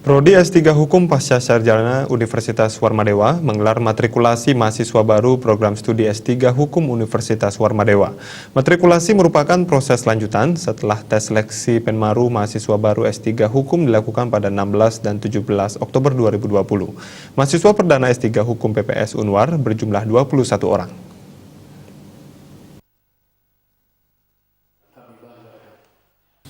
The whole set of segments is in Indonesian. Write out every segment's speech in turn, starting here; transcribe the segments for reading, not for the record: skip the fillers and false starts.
Prodi S3 Hukum Pasca Sarjana Universitas Warmadewa menggelar matrikulasi mahasiswa baru program studi S3 Hukum Universitas Warmadewa. Matrikulasi merupakan proses lanjutan setelah tes seleksi Penmaru mahasiswa baru S3 Hukum dilakukan pada 16 dan 17 Oktober 2020. Mahasiswa perdana S3 Hukum PPS Unwar berjumlah 21 orang.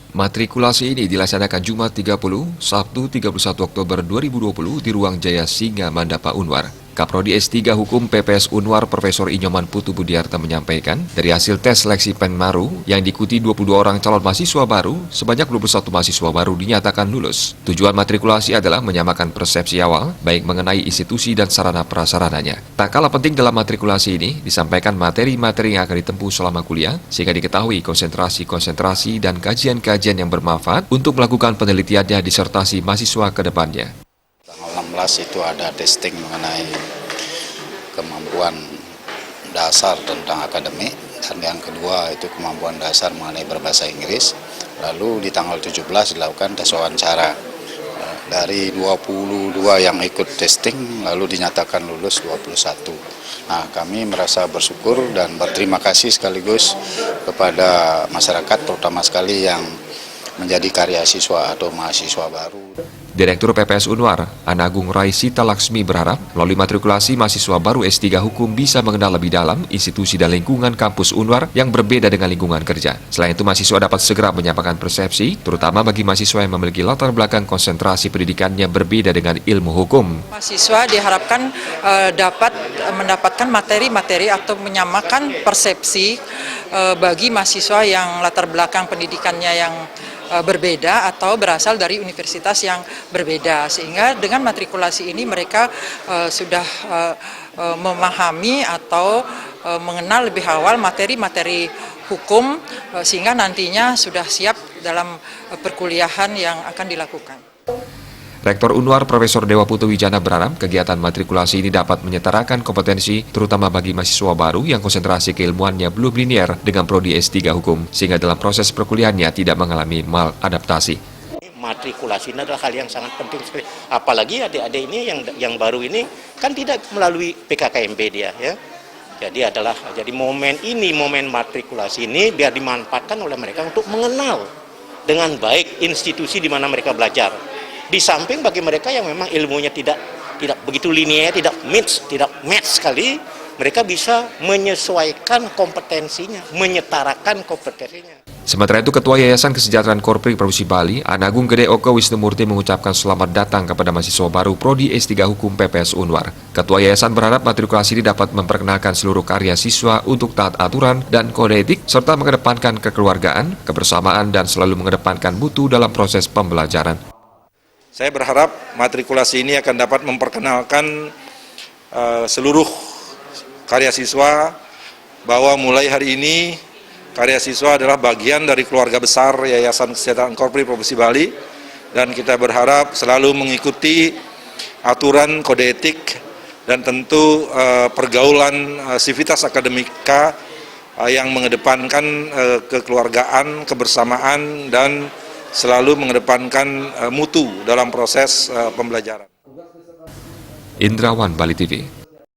Matrikulasi ini dilaksanakan Jumat 30, Sabtu 31 Oktober 2020 di Ruang Jaya Singa Mandapa Unwar. Kaprodi S3 Hukum PPS Unwar Profesor Inyoman Putu Budiarta menyampaikan, dari hasil tes seleksi Penmaru yang diikuti 22 orang calon mahasiswa baru, sebanyak 21 mahasiswa baru dinyatakan lulus. Tujuan matrikulasi adalah menyamakan persepsi awal, baik mengenai institusi dan sarana prasarananya. Tak kalah penting dalam matrikulasi ini, disampaikan materi-materi yang akan ditempuh selama kuliah, sehingga diketahui konsentrasi-konsentrasi dan kajian-kajian yang bermanfaat untuk melakukan penelitiannya disertasi mahasiswa ke depannya. Tanggal 16 itu ada testing mengenai kemampuan dasar tentang akademik, dan yang kedua itu kemampuan dasar mengenai berbahasa Inggris. Lalu di tanggal 17 dilakukan tes wawancara. Dari 22 yang ikut testing lalu dinyatakan lulus 21. Nah, kami merasa bersyukur dan berterima kasih sekaligus kepada masyarakat, terutama sekali yang menjadi karya siswa atau mahasiswa baru. Direktur PPS Unwar, Anagung Raisita Laksmi berharap melalui matrikulasi mahasiswa baru S3 Hukum bisa mengenal lebih dalam institusi dan lingkungan kampus Unwar yang berbeda dengan lingkungan kerja. Selain itu, mahasiswa dapat segera menyamakan persepsi, terutama bagi mahasiswa yang memiliki latar belakang konsentrasi pendidikannya berbeda dengan ilmu hukum. Mahasiswa diharapkan dapat mendapatkan materi-materi atau menyamakan persepsi bagi mahasiswa yang latar belakang pendidikannya yang berbeda atau berasal dari universitas yang berbeda, sehingga dengan matrikulasi ini mereka sudah memahami atau mengenal lebih awal materi-materi hukum, sehingga nantinya sudah siap dalam perkuliahan yang akan dilakukan. Rektor Unwar Profesor Dewa Putu Wijana berharap kegiatan matrikulasi ini dapat menyetarakan kompetensi terutama bagi mahasiswa baru yang konsentrasi keilmuannya belum linier dengan prodi S3 Hukum, sehingga dalam proses perkuliahannya tidak mengalami maladaptasi. Matrikulasi ini adalah hal yang sangat penting sekali. Apalagi adik-adik ini yang baru ini kan tidak melalui PKKMB dia ya. Jadi momen matrikulasi ini biar dimanfaatkan oleh mereka untuk mengenal dengan baik institusi di mana mereka belajar. Di samping bagi mereka yang memang ilmunya tidak begitu linear, tidak match sekali, mereka bisa menyesuaikan kompetensinya, menyetarakan kompetensinya. Sementara itu, Ketua Yayasan Kesejahteraan Korpri Provinsi Bali, Anagung Gede Oke Wisnumurti mengucapkan selamat datang kepada mahasiswa baru Prodi S3 Hukum PPS Unwar. Ketua Yayasan berharap matrikulasi ini dapat memperkenalkan seluruh karya siswa untuk taat aturan dan kode etik, serta mengedepankan kekeluargaan, kebersamaan, dan selalu mengedepankan mutu dalam proses pembelajaran. Saya berharap matrikulasi ini akan dapat memperkenalkan seluruh karya siswa bahwa mulai hari ini karya siswa adalah bagian dari keluarga besar Yayasan Kesejahteraan Korpri Provinsi Bali, dan kita berharap selalu mengikuti aturan kode etik dan tentu pergaulan sivitas akademika yang mengedepankan kekeluargaan, kebersamaan, dan selalu mengedepankan mutu dalam proses pembelajaran. Indrawan, Bali TV.